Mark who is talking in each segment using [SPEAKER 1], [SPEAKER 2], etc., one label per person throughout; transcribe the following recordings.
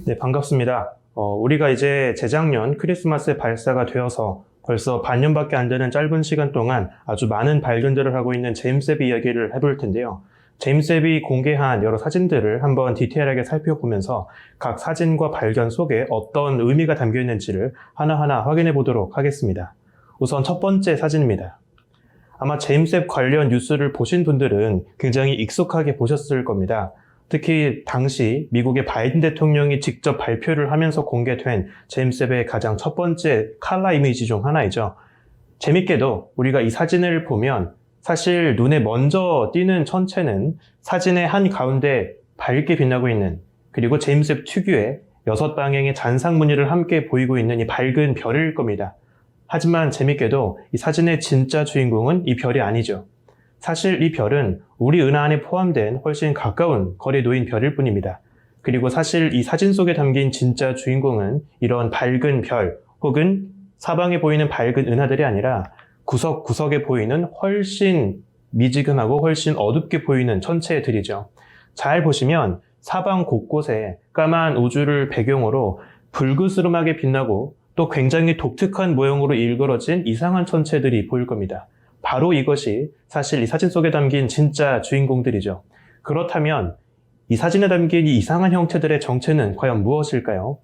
[SPEAKER 1] 네, 반갑습니다. 우리가 이제 재작년 크리스마스에 발사가 되어서 벌써 반년밖에 안 되는 짧은 시간 동안 아주 많은 발견들을 하고 있는 제임스 웹 이야기를 해볼 텐데요. 제임스 웹이 공개한 여러 사진들을 한번 디테일하게 살펴보면서 각 사진과 발견 속에 어떤 의미가 담겨 있는지를 하나하나 확인해 보도록 하겠습니다. 우선 첫 번째 사진입니다. 아마 제임스 웹 관련 뉴스를 보신 분들은 굉장히 익숙하게 보셨을 겁니다. 특히 당시 미국의 바이든 대통령이 직접 발표를 하면서 공개된 제임스 웹의 가장 첫 번째 칼라 이미지 중 하나이죠. 재밌게도 우리가 이 사진을 보면 사실 눈에 먼저 띄는 천체는 사진의 한가운데 밝게 빛나고 있는, 그리고 제임스 웹 특유의 6방향의 잔상 무늬를 함께 보이고 있는 이 밝은 별일 겁니다. 하지만 재밌게도 이 사진의 진짜 주인공은 이 별이 아니죠. 사실 이 별은 우리 은하 안에 포함된 훨씬 가까운 거리에 놓인 별일 뿐입니다. 그리고 사실 이 사진 속에 담긴 진짜 주인공은 이런 밝은 별 혹은 사방에 보이는 밝은 은하들이 아니라 구석구석에 보이는 훨씬 미지근하고 훨씬 어둡게 보이는 천체들이죠. 잘 보시면 사방 곳곳에 까만 우주를 배경으로 불그스름하게 빛나고 또 굉장히 독특한 모형으로 일그러진 이상한 천체들이 보일 겁니다. 바로 이것이 사실 이 사진 속에 담긴 진짜 주인공들이죠. 그렇다면 이 사진에 담긴 이 이상한 형태들의 정체는 과연 무엇일까요?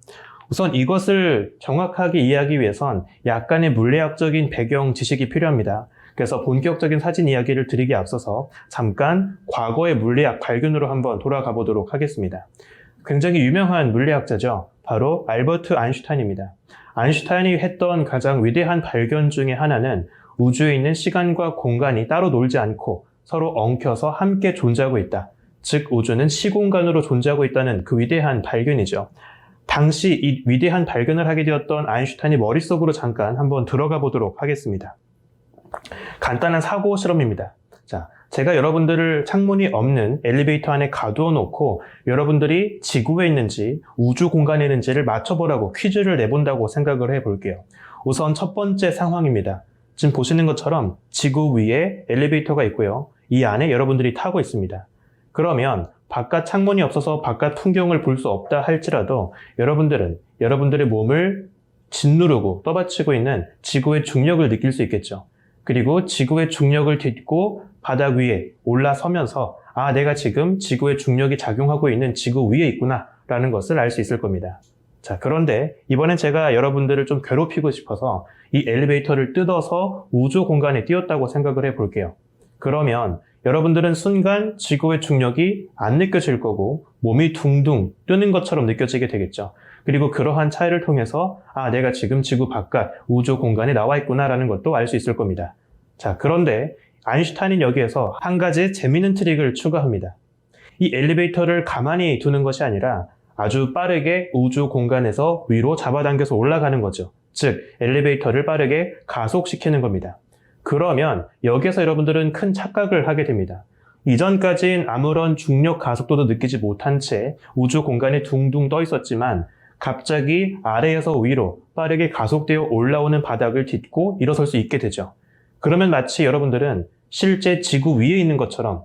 [SPEAKER 1] 우선 이것을 정확하게 이해하기 위해선 약간의 물리학적인 배경 지식이 필요합니다. 그래서 본격적인 사진 이야기를 드리기에 앞서서 잠깐 과거의 물리학 발견으로 한번 돌아가 보도록 하겠습니다. 굉장히 유명한 물리학자죠. 바로 알버트 아인슈타인입니다. 아인슈타인이 했던 가장 위대한 발견 중에 하나는 우주에 있는 시간과 공간이 따로 놀지 않고 서로 엉켜서 함께 존재하고 있다. 즉 우주는 시공간으로 존재하고 있다는 그 위대한 발견이죠. 당시 이 위대한 발견을 하게 되었던 아인슈타인의 머릿속으로 잠깐 한번 들어가 보도록 하겠습니다. 간단한 사고 실험입니다. 자, 제가 여러분들을 창문이 없는 엘리베이터 안에 가두어 놓고 여러분들이 지구에 있는지 우주 공간에 있는지를 맞춰보라고 퀴즈를 내본다고 생각을 해볼게요. 우선 첫 번째 상황입니다. 지금 보시는 것처럼 지구 위에 엘리베이터가 있고요. 이 안에 여러분들이 타고 있습니다. 그러면 바깥 창문이 없어서 바깥 풍경을 볼 수 없다 할지라도 여러분들은 여러분들의 몸을 짓누르고 떠받치고 있는 지구의 중력을 느낄 수 있겠죠. 그리고 지구의 중력을 딛고 바닥 위에 올라서면서 내가 지금 지구의 중력이 작용하고 있는 지구 위에 있구나 라는 것을 알 수 있을 겁니다. 자, 그런데 이번엔 제가 여러분들을 좀 괴롭히고 싶어서 이 엘리베이터를 뜯어서 우주 공간에 띄웠다고 생각을 해볼게요. 그러면 여러분들은 순간 지구의 중력이 안 느껴질 거고 몸이 둥둥 뜨는 것처럼 느껴지게 되겠죠. 그리고 그러한 차이를 통해서 내가 지금 지구 바깥 우주 공간에 나와 있구나 라는 것도 알 수 있을 겁니다. 자, 그런데 아인슈타인은 여기에서 한 가지 재미있는 트릭을 추가합니다. 이 엘리베이터를 가만히 두는 것이 아니라 아주 빠르게 우주 공간에서 위로 잡아당겨서 올라가는 거죠. 즉 엘리베이터를 빠르게 가속시키는 겁니다. 그러면 여기에서 여러분들은 큰 착각을 하게 됩니다. 이전까진 아무런 중력 가속도도 느끼지 못한 채 우주 공간에 둥둥 떠 있었지만 갑자기 아래에서 위로 빠르게 가속되어 올라오는 바닥을 딛고 일어설 수 있게 되죠. 그러면 마치 여러분들은 실제 지구 위에 있는 것처럼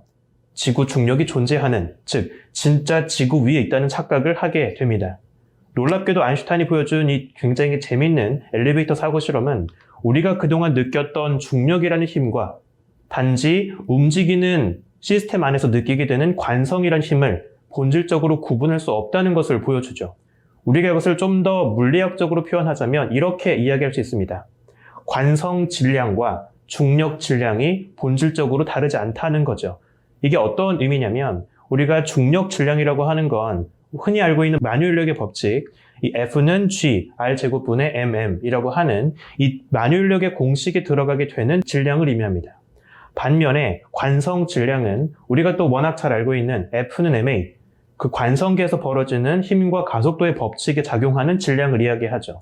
[SPEAKER 1] 지구 중력이 존재하는, 즉 진짜 지구 위에 있다는 착각을 하게 됩니다. 놀랍게도 아인슈타인이 보여준 이 굉장히 재밌는 엘리베이터 사고 실험은 우리가 그동안 느꼈던 중력이라는 힘과 단지 움직이는 시스템 안에서 느끼게 되는 관성이라는 힘을 본질적으로 구분할 수 없다는 것을 보여주죠. 우리가 이것을 좀 더 물리학적으로 표현하자면 이렇게 이야기할 수 있습니다. 관성 질량과 중력 질량이 본질적으로 다르지 않다는 거죠. 이게 어떤 의미냐면 우리가 중력 질량이라고 하는 건 흔히 알고 있는 만유인력의 법칙, 이 F는 G, R제곱분의 mm이라고 하는 이 만유인력의 공식에 들어가게 되는 질량을 의미합니다. 반면에 관성 질량은 우리가 또 워낙 잘 알고 있는 F는 ma, 그 관성계에서 벌어지는 힘과 가속도의 법칙에 작용하는 질량을 이야기하죠.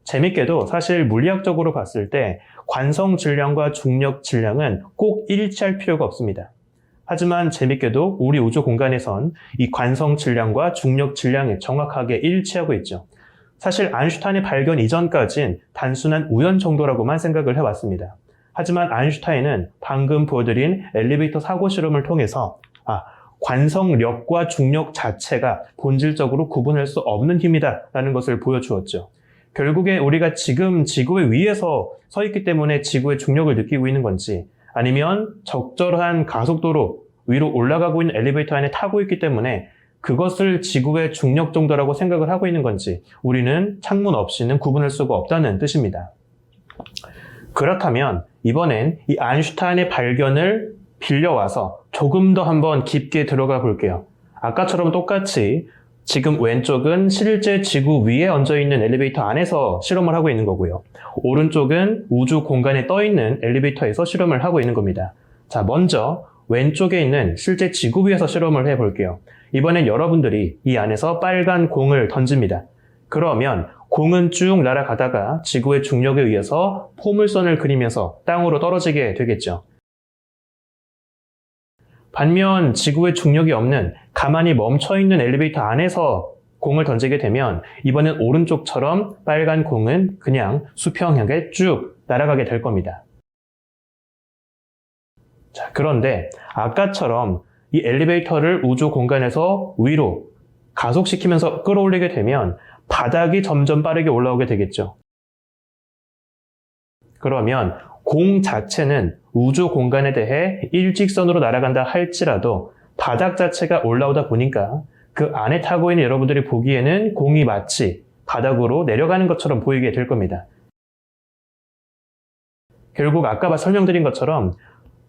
[SPEAKER 1] 재밌게도 사실 물리학적으로 봤을 때 관성 질량과 중력 질량은 꼭 일치할 필요가 없습니다. 하지만 재밌게도 우리 우주 공간에선 이 관성 질량과 중력 질량이 정확하게 일치하고 있죠. 사실 아인슈타인의 발견 이전까진 단순한 우연 정도라고만 생각을 해왔습니다. 하지만 아인슈타인은 방금 보여드린 엘리베이터 사고 실험을 통해서 관성력과 중력 자체가 본질적으로 구분할 수 없는 힘이다라는 것을 보여주었죠. 결국에 우리가 지금 지구의 위에서 서 있기 때문에 지구의 중력을 느끼고 있는 건지, 아니면 적절한 가속도로 위로 올라가고 있는 엘리베이터 안에 타고 있기 때문에 그것을 지구의 중력 정도라고 생각을 하고 있는 건지 우리는 창문 없이는 구분할 수가 없다는 뜻입니다. 그렇다면 이번엔 이 아인슈타인의 발견을 빌려와서 조금 더 한번 깊게 들어가 볼게요. 아까처럼 똑같이 지금 왼쪽은 실제 지구 위에 얹어있는 엘리베이터 안에서 실험을 하고 있는 거고요. 오른쪽은 우주 공간에 떠있는 엘리베이터에서 실험을 하고 있는 겁니다. 자, 먼저 왼쪽에 있는 실제 지구 위에서 실험을 해볼게요. 이번엔 여러분들이 이 안에서 빨간 공을 던집니다. 그러면 공은 쭉 날아가다가 지구의 중력에 의해서 포물선을 그리면서 땅으로 떨어지게 되겠죠. 반면 지구의 중력이 없는 가만히 멈춰있는 엘리베이터 안에서 공을 던지게 되면 이번엔 오른쪽처럼 빨간 공은 그냥 수평하게 쭉 날아가게 될 겁니다. 자, 그런데 아까처럼 이 엘리베이터를 우주 공간에서 위로 가속시키면서 끌어올리게 되면 바닥이 점점 빠르게 올라오게 되겠죠. 그러면 공 자체는 우주 공간에 대해 일직선으로 날아간다 할지라도 바닥 자체가 올라오다 보니까 그 안에 타고 있는 여러분들이 보기에는 공이 마치 바닥으로 내려가는 것처럼 보이게 될 겁니다. 결국 아까 설명드린 것처럼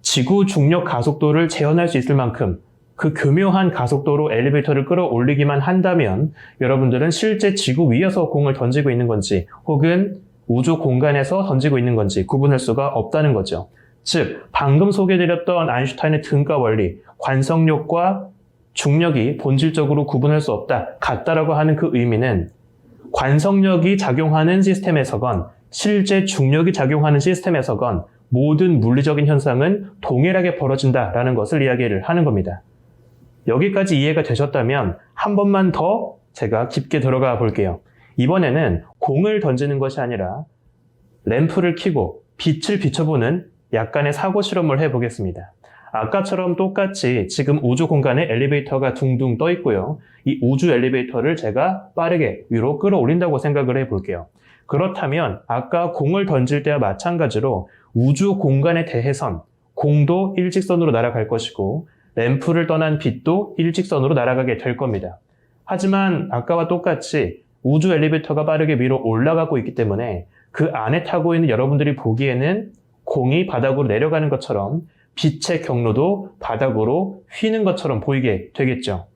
[SPEAKER 1] 지구 중력 가속도를 재현할 수 있을 만큼 그 교묘한 가속도로 엘리베이터를 끌어올리기만 한다면 여러분들은 실제 지구 위에서 공을 던지고 있는 건지 혹은 우주 공간에서 던지고 있는 건지 구분할 수가 없다는 거죠. 즉, 방금 소개해드렸던 아인슈타인의 등가 원리, 관성력과 중력이 본질적으로 구분할 수 없다, 같다라고 하는 그 의미는 관성력이 작용하는 시스템에서건 실제 중력이 작용하는 시스템에서건 모든 물리적인 현상은 동일하게 벌어진다라는 것을 이야기를 하는 겁니다. 여기까지 이해가 되셨다면 한 번만 더 제가 깊게 들어가 볼게요. 이번에는 공을 던지는 것이 아니라 램프를 켜고 빛을 비춰보는 약간의 사고 실험을 해보겠습니다. 아까처럼 똑같이 지금 우주 공간에 엘리베이터가 둥둥 떠 있고요. 이 우주 엘리베이터를 제가 빠르게 위로 끌어올린다고 생각을 해볼게요. 그렇다면 아까 공을 던질 때와 마찬가지로 우주 공간에 대해선 공도 일직선으로 날아갈 것이고 램프를 떠난 빛도 일직선으로 날아가게 될 겁니다. 하지만 아까와 똑같이 우주 엘리베이터가 빠르게 위로 올라가고 있기 때문에 그 안에 타고 있는 여러분들이 보기에는 공이 바닥으로 내려가는 것처럼 빛의 경로도 바닥으로 휘는 것처럼 보이게 되겠죠.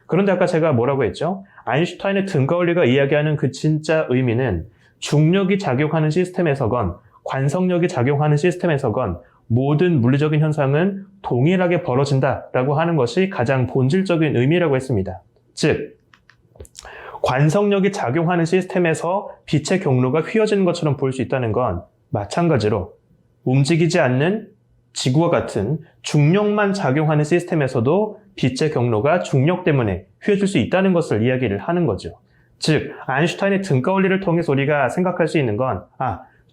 [SPEAKER 1] 그런데 아까 제가 뭐라고 했죠? 아인슈타인의 등가 원리가 이야기하는 그 진짜 의미는 중력이 작용하는 시스템에서건 관성력이 작용하는 시스템에서건 모든 물리적인 현상은 동일하게 벌어진다라고 하는 것이 가장 본질적인 의미라고 했습니다. 즉, 관성력이 작용하는 시스템에서 빛의 경로가 휘어지는 것처럼 보일 수 있다는 건 마찬가지로 움직이지 않는 지구와 같은 중력만 작용하는 시스템에서도 빛의 경로가 중력 때문에 휘어질 수 있다는 것을 이야기를 하는 거죠. 즉, 아인슈타인의 등가 원리를 통해서 우리가 생각할 수 있는 건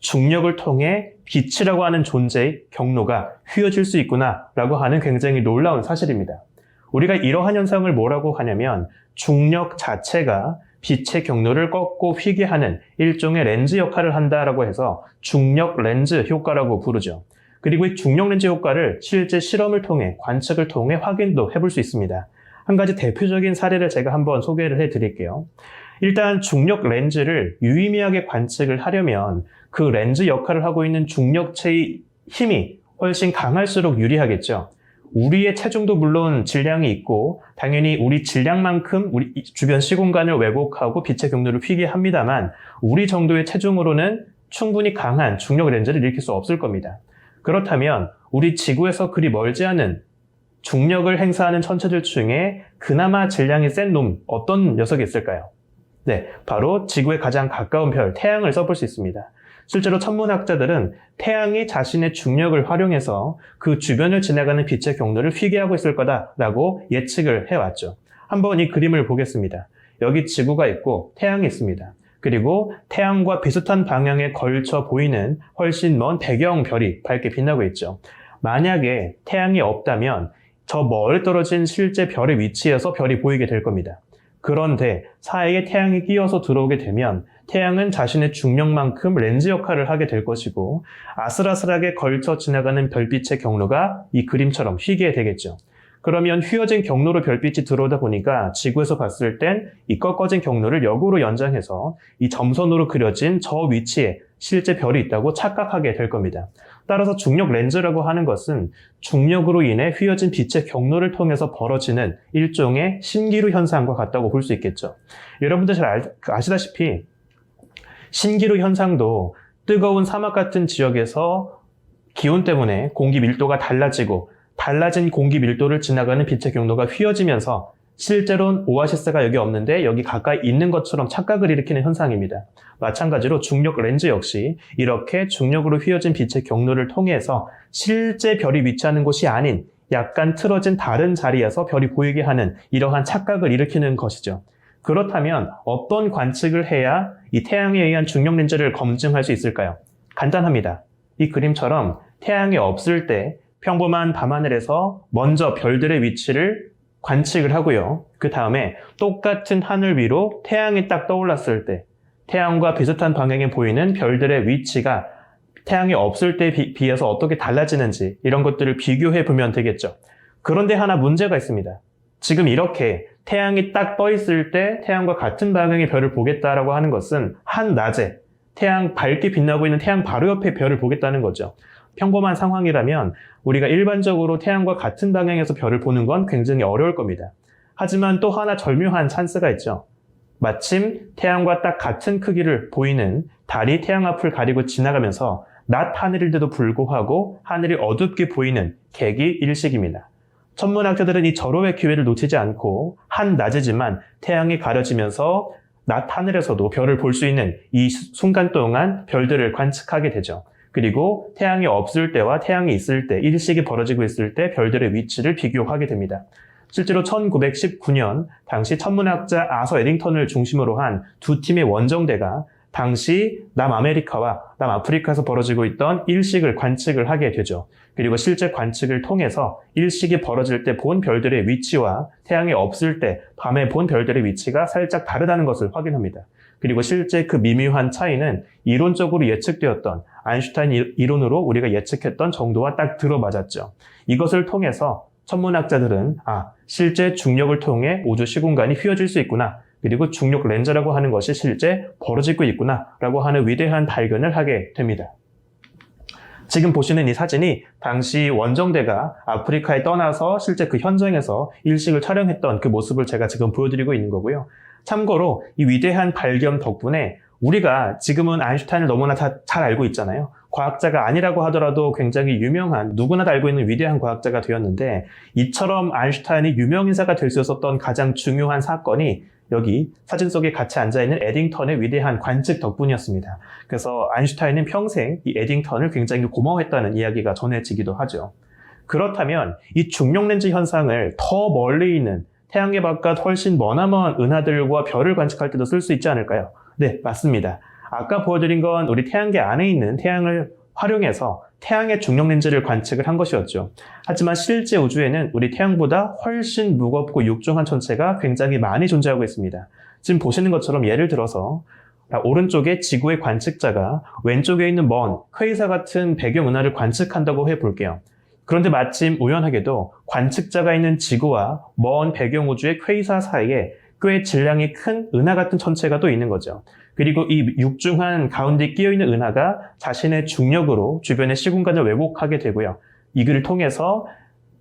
[SPEAKER 1] 중력을 통해 빛이라고 하는 존재의 경로가 휘어질 수 있구나 라고 하는 굉장히 놀라운 사실입니다. 우리가 이러한 현상을 뭐라고 하냐면 중력 자체가 빛의 경로를 꺾고 휘게 하는 일종의 렌즈 역할을 한다라고 해서 중력 렌즈 효과라고 부르죠. 그리고 이 중력 렌즈 효과를 실제 실험을 통해 관측을 통해 확인도 해볼 수 있습니다. 한 가지 대표적인 사례를 제가 한번 소개를 해드릴게요. 일단 중력 렌즈를 유의미하게 관측을 하려면 그 렌즈 역할을 하고 있는 중력체의 힘이 훨씬 강할수록 유리하겠죠. 우리의 체중도 물론 질량이 있고 당연히 우리 질량만큼 우리 주변 시공간을 왜곡하고 빛의 경로를 휘게 합니다만 우리 정도의 체중으로는 충분히 강한 중력 렌즈를 일으킬 수 없을 겁니다. 그렇다면 우리 지구에서 그리 멀지 않은 중력을 행사하는 천체들 중에 그나마 질량이 센 놈 어떤 녀석이 있을까요? 네, 바로 지구에 가장 가까운 별 태양을 써볼 수 있습니다. 실제로 천문학자들은 태양이 자신의 중력을 활용해서 그 주변을 지나가는 빛의 경로를 휘게 하고 있을 거다라고 예측을 해왔죠. 한번 이 그림을 보겠습니다. 여기 지구가 있고 태양이 있습니다. 그리고 태양과 비슷한 방향에 걸쳐 보이는 훨씬 먼 배경 별이 밝게 빛나고 있죠. 만약에 태양이 없다면 저 멀리 떨어진 실제 별의 위치에서 별이 보이게 될 겁니다. 그런데 사이에 태양이 끼어서 들어오게 되면 태양은 자신의 중력만큼 렌즈 역할을 하게 될 것이고 아슬아슬하게 걸쳐 지나가는 별빛의 경로가 이 그림처럼 휘게 되겠죠. 그러면 휘어진 경로로 별빛이 들어오다 보니까 지구에서 봤을 땐 이 꺾어진 경로를 역으로 연장해서 이 점선으로 그려진 저 위치에 실제 별이 있다고 착각하게 될 겁니다. 따라서 중력 렌즈라고 하는 것은 중력으로 인해 휘어진 빛의 경로를 통해서 벌어지는 일종의 신기루 현상과 같다고 볼 수 있겠죠. 여러분들 잘 아시다시피 신기루 현상도 뜨거운 사막 같은 지역에서 기온 때문에 공기 밀도가 달라지고 달라진 공기 밀도를 지나가는 빛의 경로가 휘어지면서 실제로는 오아시스가 여기 없는데 여기 가까이 있는 것처럼 착각을 일으키는 현상입니다. 마찬가지로 중력 렌즈 역시 이렇게 중력으로 휘어진 빛의 경로를 통해서 실제 별이 위치하는 곳이 아닌 약간 틀어진 다른 자리에서 별이 보이게 하는 이러한 착각을 일으키는 것이죠. 그렇다면 어떤 관측을 해야 이 태양에 의한 중력 렌즈를 검증할 수 있을까요? 간단합니다. 이 그림처럼 태양이 없을 때 평범한 밤하늘에서 먼저 별들의 위치를 관측을 하고요. 그 다음에 똑같은 하늘 위로 태양이 딱 떠올랐을 때 태양과 비슷한 방향에 보이는 별들의 위치가 태양이 없을 때에 비해서 어떻게 달라지는지 이런 것들을 비교해 보면 되겠죠. 그런데 하나 문제가 있습니다. 지금 이렇게 태양이 딱 떠 있을 때 태양과 같은 방향의 별을 보겠다라고 하는 것은 한낮에 태양 밝게 빛나고 있는 태양 바로 옆에 별을 보겠다는 거죠. 평범한 상황이라면 우리가 일반적으로 태양과 같은 방향에서 별을 보는 건 굉장히 어려울 겁니다. 하지만 또 하나 절묘한 찬스가 있죠. 마침 태양과 딱 같은 크기를 보이는 달이 태양 앞을 가리고 지나가면서 낮 하늘인데도 불구하고 하늘이 어둡게 보이는 계기 일식입니다. 천문학자들은 이 절호의 기회를 놓치지 않고 한낮이지만 태양이 가려지면서 낮 하늘에서도 별을 볼 수 있는 이 순간 동안 별들을 관측하게 되죠. 그리고 태양이 없을 때와 태양이 있을 때, 일식이 벌어지고 있을 때 별들의 위치를 비교하게 됩니다. 실제로 1919년 당시 천문학자 아서 에딩턴을 중심으로 한 두 팀의 원정대가 당시 남아메리카와 남아프리카에서 벌어지고 있던 일식을 관측을 하게 되죠. 그리고 실제 관측을 통해서 일식이 벌어질 때 본 별들의 위치와 태양이 없을 때 밤에 본 별들의 위치가 살짝 다르다는 것을 확인합니다. 그리고 실제 그 미묘한 차이는 이론적으로 예측되었던 아인슈타인 이론으로 우리가 예측했던 정도와 딱 들어맞았죠. 이것을 통해서 천문학자들은 실제 중력을 통해 우주 시공간이 휘어질 수 있구나. 그리고 중력 렌즈라고 하는 것이 실제 벌어지고 있구나 라고 하는 위대한 발견을 하게 됩니다. 지금 보시는 이 사진이 당시 원정대가 아프리카에 떠나서 실제 그 현장에서 일식을 촬영했던 그 모습을 제가 지금 보여드리고 있는 거고요. 참고로 이 위대한 발견 덕분에 우리가 지금은 아인슈타인을 너무나 다 잘 알고 있잖아요. 과학자가 아니라고 하더라도 굉장히 유명한, 누구나 다 알고 있는 위대한 과학자가 되었는데 이처럼 아인슈타인이 유명인사가 될 수 있었던 가장 중요한 사건이 여기 사진 속에 같이 앉아있는 에딩턴의 위대한 관측 덕분이었습니다. 그래서 아인슈타인은 평생 이 에딩턴을 굉장히 고마워했다는 이야기가 전해지기도 하죠. 그렇다면 이 중력렌즈 현상을 더 멀리 있는 태양계 바깥 훨씬 머나먼 은하들과 별을 관측할 때도 쓸 수 있지 않을까요? 네, 맞습니다. 아까 보여드린 건 우리 태양계 안에 있는 태양을 활용해서 태양의 중력렌즈를 관측을 한 것이었죠. 하지만 실제 우주에는 우리 태양보다 훨씬 무겁고 육중한 천체가 굉장히 많이 존재하고 있습니다. 지금 보시는 것처럼 예를 들어서 오른쪽에 지구의 관측자가 왼쪽에 있는 먼 퀘이사 같은 배경 은하를 관측한다고 해볼게요. 그런데 마침 우연하게도 관측자가 있는 지구와 먼 배경 우주의 퀘이사 사이에 꽤 질량이 큰 은하 같은 천체가 또 있는 거죠. 그리고 이 육중한 가운데 끼어있는 은하가 자신의 중력으로 주변의 시공간을 왜곡하게 되고요. 이를 통해서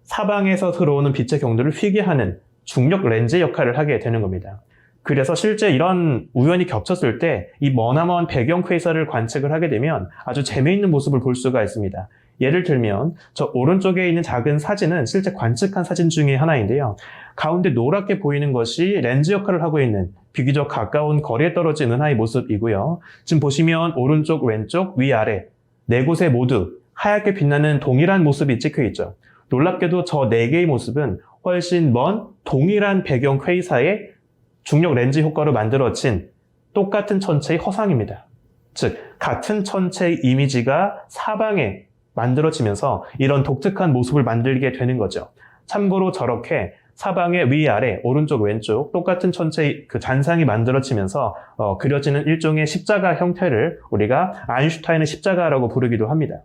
[SPEAKER 1] 사방에서 들어오는 빛의 경로를 휘게 하는 중력 렌즈 역할을 하게 되는 겁니다. 그래서 실제 이런 우연이 겹쳤을 때 이 머나먼 배경 퀘이사를 관측을 하게 되면 아주 재미있는 모습을 볼 수가 있습니다. 예를 들면 저 오른쪽에 있는 작은 사진은 실제 관측한 사진 중에 하나인데요. 가운데 노랗게 보이는 것이 렌즈 역할을 하고 있는 비교적 가까운 거리에 떨어진 은하의 모습이고요. 지금 보시면 오른쪽, 왼쪽, 위아래 네 곳에 모두 하얗게 빛나는 동일한 모습이 찍혀 있죠. 놀랍게도 저 네 개의 모습은 훨씬 먼 동일한 배경 퀘이사의 중력 렌즈 효과로 만들어진 똑같은 천체의 허상입니다. 즉 같은 천체의 이미지가 사방에 만들어지면서 이런 독특한 모습을 만들게 되는 거죠. 참고로 저렇게 사방의 위아래, 오른쪽, 왼쪽 똑같은 천체의 그 잔상이 만들어지면서 그려지는 일종의 십자가 형태를 우리가 아인슈타인의 십자가라고 부르기도 합니다.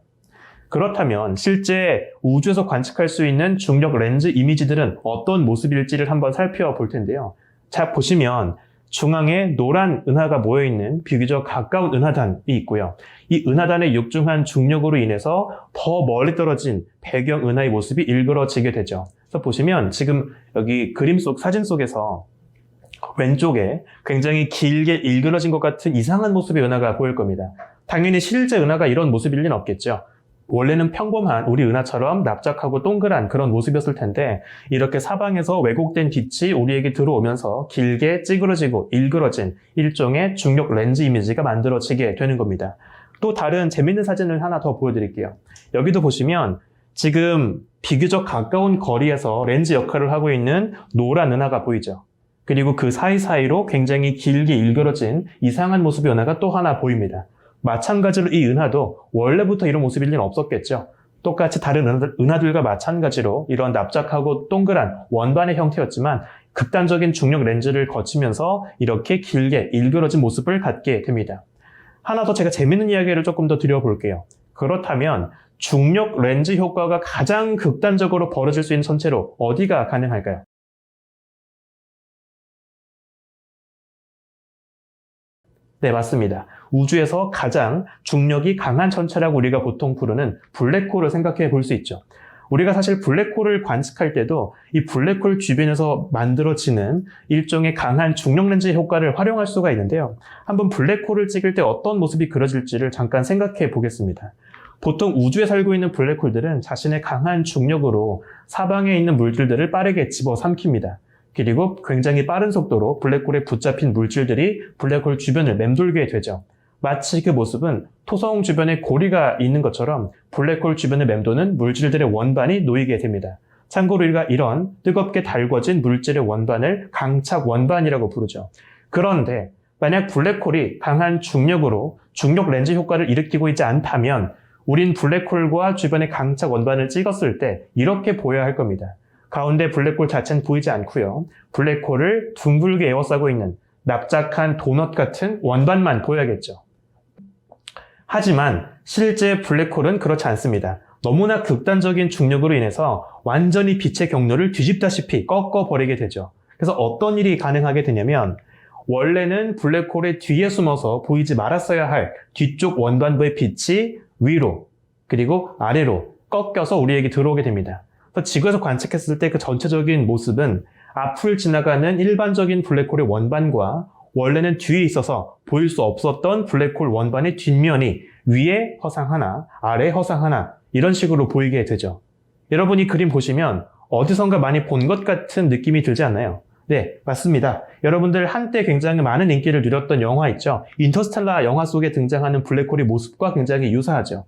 [SPEAKER 1] 그렇다면 실제 우주에서 관측할 수 있는 중력 렌즈 이미지들은 어떤 모습일지를 한번 살펴볼 텐데요. 자, 보시면 중앙에 노란 은하가 모여있는 비교적 가까운 은하단이 있고요. 이 은하단의 육중한 중력으로 인해서 더 멀리 떨어진 배경 은하의 모습이 일그러지게 되죠. 그래서 보시면 지금 여기 그림 속, 사진 속에서 왼쪽에 굉장히 길게 일그러진 것 같은 이상한 모습의 은하가 보일 겁니다. 당연히 실제 은하가 이런 모습일 리는 없겠죠. 원래는 평범한 우리 은하처럼 납작하고 동그란 그런 모습이었을 텐데 이렇게 사방에서 왜곡된 빛이 우리에게 들어오면서 길게 찌그러지고 일그러진 일종의 중력 렌즈 이미지가 만들어지게 되는 겁니다. 또 다른 재밌는 사진을 하나 더 보여드릴게요. 여기도 보시면 지금 비교적 가까운 거리에서 렌즈 역할을 하고 있는 노란 은하가 보이죠. 그리고 그 사이사이로 굉장히 길게 일그러진 이상한 모습의 은하가 또 하나 보입니다. 마찬가지로 이 은하도 원래부터 이런 모습일 리는 없었겠죠. 똑같이 다른 은하들과 마찬가지로 이런 납작하고 동그란 원반의 형태였지만 극단적인 중력 렌즈를 거치면서 이렇게 길게 일그러진 모습을 갖게 됩니다. 하나 더 제가 재밌는 이야기를 조금 더 드려볼게요. 그렇다면 중력 렌즈 효과가 가장 극단적으로 벌어질 수 있는 천체로 어디가 가능할까요? 네, 맞습니다. 우주에서 가장 중력이 강한 천체라고 우리가 보통 부르는 블랙홀을 생각해 볼 수 있죠. 우리가 사실 블랙홀을 관측할 때도 이 블랙홀 주변에서 만들어지는 일종의 강한 중력 렌즈 효과를 활용할 수가 있는데요. 한번 블랙홀을 찍을 때 어떤 모습이 그려질지를 잠깐 생각해 보겠습니다. 보통 우주에 살고 있는 블랙홀들은 자신의 강한 중력으로 사방에 있는 물질들을 빠르게 집어삼킵니다. 그리고 굉장히 빠른 속도로 블랙홀에 붙잡힌 물질들이 블랙홀 주변을 맴돌게 되죠. 마치 그 모습은 토성 주변에 고리가 있는 것처럼 블랙홀 주변을 맴도는 물질들의 원반이 놓이게 됩니다. 참고로 우리가 이런 뜨겁게 달궈진 물질의 원반을 강착 원반이라고 부르죠. 그런데 만약 블랙홀이 강한 중력으로 중력 렌즈 효과를 일으키고 있지 않다면 우린 블랙홀과 주변의 강착 원반을 찍었을 때 이렇게 보여야 할 겁니다. 가운데 블랙홀 자체는 보이지 않고요. 블랙홀을 둥글게 에워싸고 있는 납작한 도넛 같은 원반만 보여야겠죠. 하지만 실제 블랙홀은 그렇지 않습니다. 너무나 극단적인 중력으로 인해서 완전히 빛의 경로를 뒤집다시피 꺾어버리게 되죠. 그래서 어떤 일이 가능하게 되냐면 원래는 블랙홀의 뒤에 숨어서 보이지 말았어야 할 뒤쪽 원반부의 빛이 위로 그리고 아래로 꺾여서 우리에게 들어오게 됩니다. 지구에서 관측했을 때 그 전체적인 모습은 앞을 지나가는 일반적인 블랙홀의 원반과 원래는 뒤에 있어서 보일 수 없었던 블랙홀 원반의 뒷면이 위에 허상 하나, 아래 허상 하나 이런 식으로 보이게 되죠. 여러분이 그림 보시면 어디선가 많이 본 것 같은 느낌이 들지 않나요? 네, 맞습니다. 여러분들 한때 굉장히 많은 인기를 누렸던 영화 있죠? 인터스텔라 영화 속에 등장하는 블랙홀의 모습과 굉장히 유사하죠.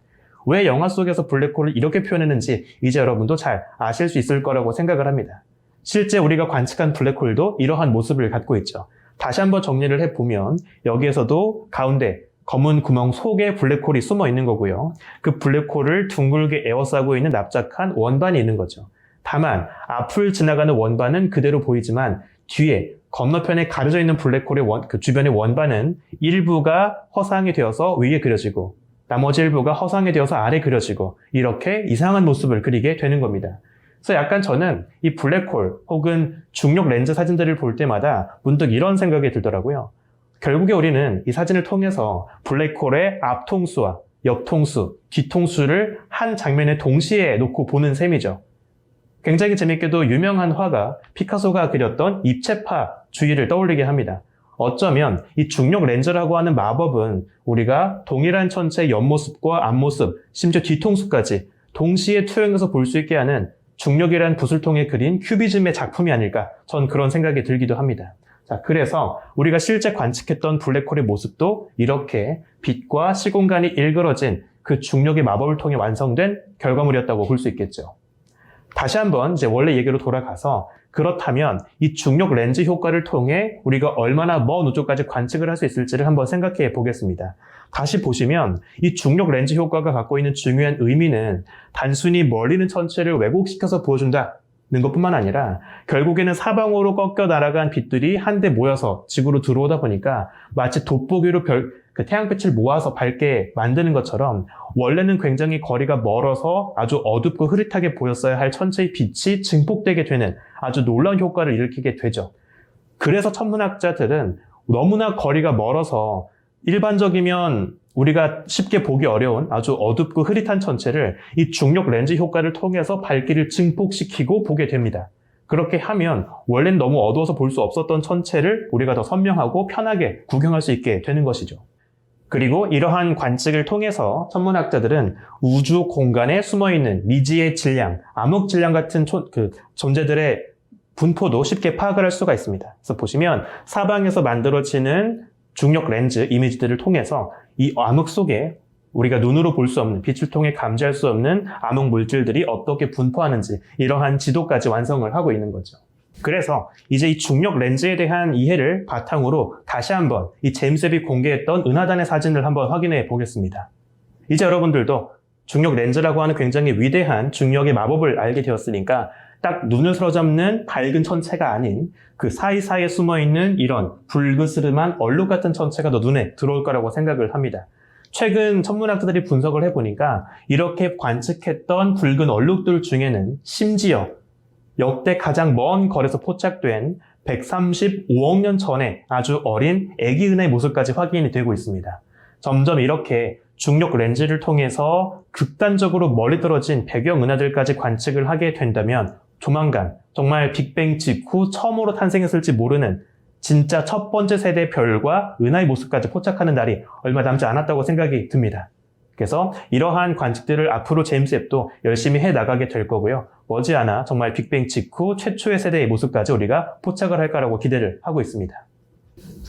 [SPEAKER 1] 왜 영화 속에서 블랙홀을 이렇게 표현했는지 이제 여러분도 잘 아실 수 있을 거라고 생각을 합니다. 실제 우리가 관측한 블랙홀도 이러한 모습을 갖고 있죠. 다시 한번 정리를 해보면 여기에서도 가운데 검은 구멍 속에 블랙홀이 숨어 있는 거고요. 그 블랙홀을 둥글게 에워싸고 있는 납작한 원반이 있는 거죠. 다만 앞을 지나가는 원반은 그대로 보이지만 뒤에 건너편에 가려져 있는 블랙홀의 그 주변의 원반은 일부가 허상이 되어서 위에 그려지고 나머지 일부가 허상이 되어서 아래 그려지고 이렇게 이상한 모습을 그리게 되는 겁니다. 그래서 약간 저는 이 블랙홀 혹은 중력 렌즈 사진들을 볼 때마다 문득 이런 생각이 들더라고요. 결국에 우리는 이 사진을 통해서 블랙홀의 앞통수와 옆통수, 뒤통수를 한 장면에 동시에 놓고 보는 셈이죠. 굉장히 재밌게도 유명한 화가 피카소가 그렸던 입체파 주의를 떠올리게 합니다. 어쩌면 이 중력 렌즈라고 하는 마법은 우리가 동일한 천체의 옆모습과 앞모습, 심지어 뒤통수까지 동시에 투영해서 볼 수 있게 하는 중력이란 붓을 통해 그린 큐비즘의 작품이 아닐까 전 그런 생각이 들기도 합니다. 자, 그래서 우리가 실제 관측했던 블랙홀의 모습도 이렇게 빛과 시공간이 일그러진 그 중력의 마법을 통해 완성된 결과물이었다고 볼 수 있겠죠. 다시 한번 이제 원래 얘기로 돌아가서 그렇다면 이 중력 렌즈 효과를 통해 우리가 얼마나 먼 우주까지 관측을 할 수 있을지를 한번 생각해 보겠습니다. 다시 보시면 이 중력 렌즈 효과가 갖고 있는 중요한 의미는 단순히 멀리 있는 천체를 왜곡시켜서 보여준다 것뿐만 아니라 결국에는 사방으로 꺾여 날아간 빛들이 한데 모여서 지구로 들어오다 보니까 마치 돋보기로 태양빛을 모아서 밝게 만드는 것처럼 원래는 굉장히 거리가 멀어서 아주 어둡고 흐릿하게 보였어야 할 천체의 빛이 증폭되게 되는 아주 놀라운 효과를 일으키게 되죠. 그래서 천문학자들은 너무나 거리가 멀어서 일반적이면 우리가 쉽게 보기 어려운 아주 어둡고 흐릿한 천체를 이 중력 렌즈 효과를 통해서 밝기를 증폭시키고 보게 됩니다. 그렇게 하면 원래는 너무 어두워서 볼 수 없었던 천체를 우리가 더 선명하고 편하게 구경할 수 있게 되는 것이죠. 그리고 이러한 관측을 통해서 천문학자들은 우주 공간에 숨어있는 미지의 질량, 암흑 질량 같은 존재들의 분포도 쉽게 파악을 할 수가 있습니다. 그래서 보시면 사방에서 만들어지는 중력 렌즈 이미지들을 통해서 이 암흑 속에 우리가 눈으로 볼 수 없는, 빛을 통해 감지할 수 없는 암흑 물질들이 어떻게 분포하는지 이러한 지도까지 완성을 하고 있는 거죠. 그래서 이제 이 중력 렌즈에 대한 이해를 바탕으로 다시 한번 이 제임스 웹이 공개했던 은하단의 사진을 한번 확인해 보겠습니다. 이제 여러분들도 중력 렌즈라고 하는 굉장히 위대한 중력의 마법을 알게 되었으니까 딱 눈을 사로잡는 밝은 천체가 아닌 그 사이사이에 숨어있는 이런 불그스름한 얼룩 같은 천체가 더 눈에 들어올 거라고 생각을 합니다. 최근 천문학자들이 분석을 해보니까 이렇게 관측했던 붉은 얼룩들 중에는 심지어 역대 가장 먼 거리에서 포착된 135억 년 전에 아주 어린 애기 은하의 모습까지 확인이 되고 있습니다. 점점 이렇게 중력 렌즈를 통해서 극단적으로 멀리 떨어진 배경 은하들까지 관측을 하게 된다면 조만간 정말 빅뱅 직후 처음으로 탄생했을지 모르는 진짜 첫 번째 세대 별과 은하의 모습까지 포착하는 날이 얼마 남지 않았다고 생각이 듭니다. 그래서 이러한 관측들을 앞으로 제임스 웹도 열심히 해나가게 될 거고요. 머지않아 정말 빅뱅 직후 최초의 세대의 모습까지 우리가 포착을 할 거라고 기대를 하고 있습니다.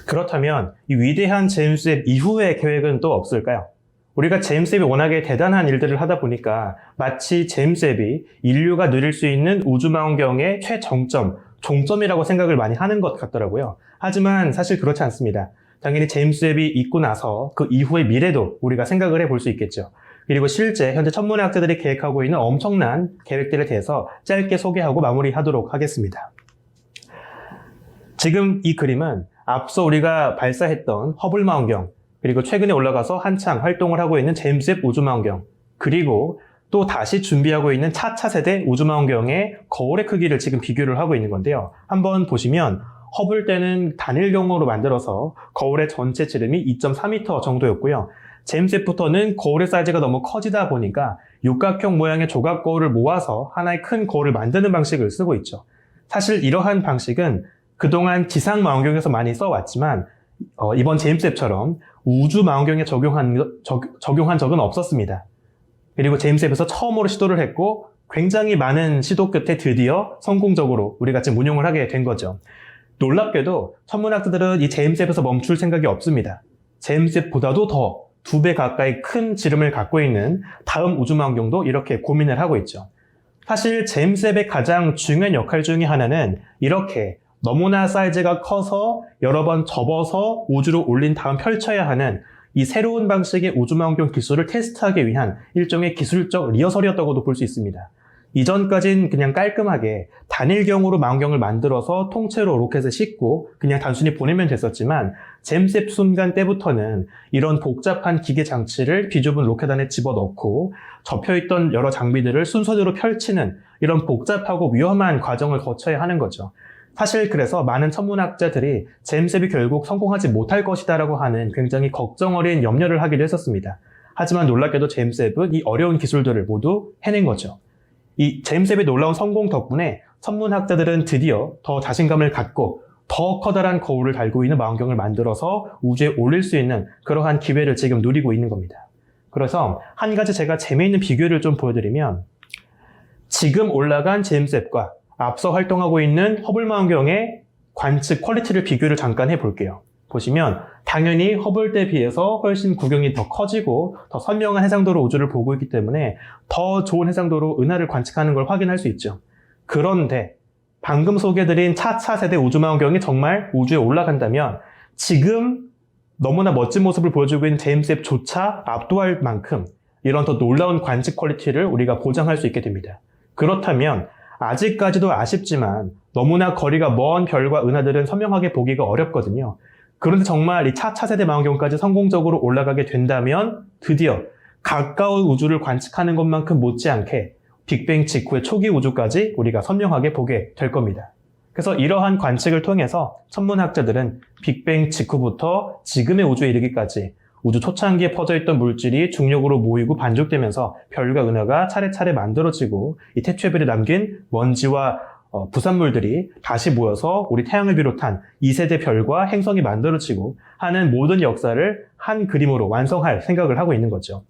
[SPEAKER 1] 그렇다면 이 위대한 제임스 웹 이후의 계획은 또 없을까요? 우리가 제임스 웹이 워낙에 대단한 일들을 하다 보니까 마치 제임스 웹이 인류가 누릴 수 있는 우주망원경의 최정점, 종점이라고 생각을 많이 하는 것 같더라고요. 하지만 사실 그렇지 않습니다. 당연히 제임스 웹이 있고 나서 그 이후의 미래도 우리가 생각을 해볼 수 있겠죠. 그리고 실제 현재 천문학자들이 계획하고 있는 엄청난 계획들에 대해서 짧게 소개하고 마무리하도록 하겠습니다. 지금 이 그림은 앞서 우리가 발사했던 허블 망원경, 그리고 최근에 올라가서 한창 활동을 하고 있는 제임스 웹 우주망원경, 그리고 또 다시 준비하고 있는 차차 세대 우주망원경의 거울의 크기를 지금 비교를 하고 있는 건데요. 한번 보시면 허블 때는 단일경으로 만들어서 거울의 전체 지름이 2.4m 정도였고요. 제임스 웹부터는 거울의 사이즈가 너무 커지다 보니까 육각형 모양의 조각 거울을 모아서 하나의 큰 거울을 만드는 방식을 쓰고 있죠. 사실 이러한 방식은 그동안 지상 망원경에서 많이 써왔지만 이번 제임스 웹처럼 우주 망원경에 적용한 적은 없었습니다. 그리고 제임스 웹에서 처음으로 시도를 했고 굉장히 많은 시도 끝에 드디어 성공적으로 우리가 지금 운용을 하게 된 거죠. 놀랍게도 천문학자들은 이 제임스 웹에서 멈출 생각이 없습니다. 제임스 웹보다도 더 2배 가까이 큰 지름을 갖고 있는 다음 우주망원경도 이렇게 고민을 하고 있죠. 사실 제임스 웹의 가장 중요한 역할 중에 하나는 이렇게 너무나 사이즈가 커서 여러 번 접어서 우주로 올린 다음 펼쳐야 하는 이 새로운 방식의 우주망원경 기술을 테스트하기 위한 일종의 기술적 리허설이었다고도 볼 수 있습니다. 이전까진 그냥 깔끔하게 단일경으로 망원경을 만들어서 통째로 로켓에 싣고 그냥 단순히 보내면 됐었지만 제임스 웹 순간 때부터는 이런 복잡한 기계 장치를 비좁은 로켓 안에 집어넣고 접혀있던 여러 장비들을 순서대로 펼치는 이런 복잡하고 위험한 과정을 거쳐야 하는 거죠. 사실 그래서 많은 천문학자들이 제임스 웹이 결국 성공하지 못할 것이다 라고 하는 굉장히 걱정 어린 염려를 하기도 했었습니다. 하지만 놀랍게도 제임스 웹은 이 어려운 기술들을 모두 해낸 거죠. 이 제임스 웹의 놀라운 성공 덕분에 천문학자들은 드디어 더 자신감을 갖고 더 커다란 거울을 달고 있는 망원경을 만들어서 우주에 올릴 수 있는 그러한 기회를 지금 누리고 있는 겁니다. 그래서 한 가지 제가 재미있는 비교를 좀 보여드리면 지금 올라간 제임스 웹과 앞서 활동하고 있는 허블 망원경의 관측 퀄리티를 비교를 잠깐 해볼게요. 보시면 당연히 허블 때 비해서 훨씬 구경이 더 커지고 더 선명한 해상도로 우주를 보고 있기 때문에 더 좋은 해상도로 은하를 관측하는 걸 확인할 수 있죠. 그런데 방금 소개해드린 차차 세대 우주망원경이 정말 우주에 올라간다면 지금 너무나 멋진 모습을 보여주고 있는 제임스 웹조차 압도할 만큼 이런 더 놀라운 관측 퀄리티를 우리가 보장할 수 있게 됩니다. 그렇다면 아직까지도 아쉽지만 너무나 거리가 먼 별과 은하들은 선명하게 보기가 어렵거든요. 그런데 정말 이 차차세대 망원경까지 성공적으로 올라가게 된다면 드디어 가까운 우주를 관측하는 것만큼 못지않게 빅뱅 직후의 초기 우주까지 우리가 선명하게 보게 될 겁니다. 그래서 이러한 관측을 통해서 천문학자들은 빅뱅 직후부터 지금의 우주에 이르기까지 우주 초창기에 퍼져있던 물질이 중력으로 모이고 반죽되면서 별과 은하가 차례차례 만들어지고 이 태초에 남긴 먼지와 부산물들이 다시 모여서 우리 태양을 비롯한 2세대 별과 행성이 만들어지고 하는 모든 역사를 한 그림으로 완성할 생각을 하고 있는 거죠.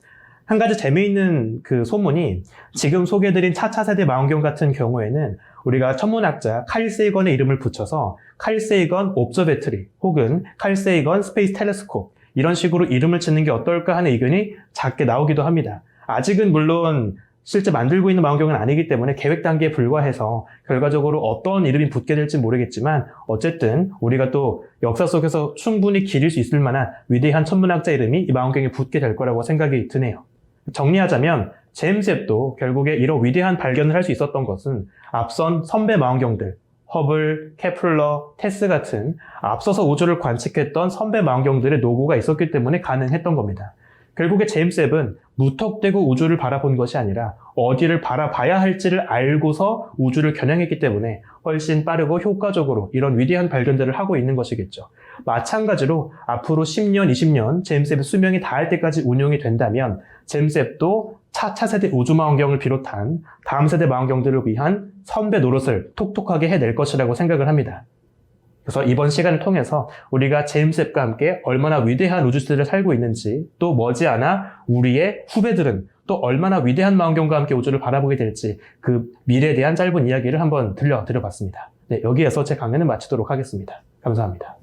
[SPEAKER 1] 한 가지 재미있는 그 소문이 지금 소개해드린 차차세대 망원경 같은 경우에는 우리가 천문학자 칼 세이건의 이름을 붙여서 칼 세이건 옵저베터리 혹은 칼 세이건 스페이스 텔레스콥 이런 식으로 이름을 짓는 게 어떨까 하는 의견이 작게 나오기도 합니다. 아직은 물론 실제 만들고 있는 망원경은 아니기 때문에 계획 단계에 불과해서 결과적으로 어떤 이름이 붙게 될지 모르겠지만 어쨌든 우리가 또 역사 속에서 충분히 기릴 수 있을 만한 위대한 천문학자 이름이 이 망원경에 붙게 될 거라고 생각이 드네요. 정리하자면 제임스 웹도 결국에 이런 위대한 발견을 할 수 있었던 것은 앞선 선배 망원경들 허블, 케플러, 테스 같은 앞서서 우주를 관측했던 선배 망원경들의 노고가 있었기 때문에 가능했던 겁니다. 결국에 제임스 웹은 무턱대고 우주를 바라본 것이 아니라 어디를 바라봐야 할지를 알고서 우주를 겨냥했기 때문에 훨씬 빠르고 효과적으로 이런 위대한 발견들을 하고 있는 것이겠죠. 마찬가지로 앞으로 10년, 20년 제임스 웹의 수명이 닿을 때까지 운용이 된다면 제임스 웹도 차차세대 우주망원경을 비롯한 다음 세대 망원경들을 위한 선배 노릇을 톡톡하게 해낼 것이라고 생각을 합니다. 그래서 이번 시간을 통해서 우리가 제임스 웹과 함께 얼마나 위대한 우주 시대를 살고 있는지 또 머지않아 우리의 후배들은 또 얼마나 위대한 망원경과 함께 우주를 바라보게 될지 그 미래에 대한 짧은 이야기를 한번 들려드려봤습니다. 네, 여기에서 제 강연을 마치도록 하겠습니다. 감사합니다.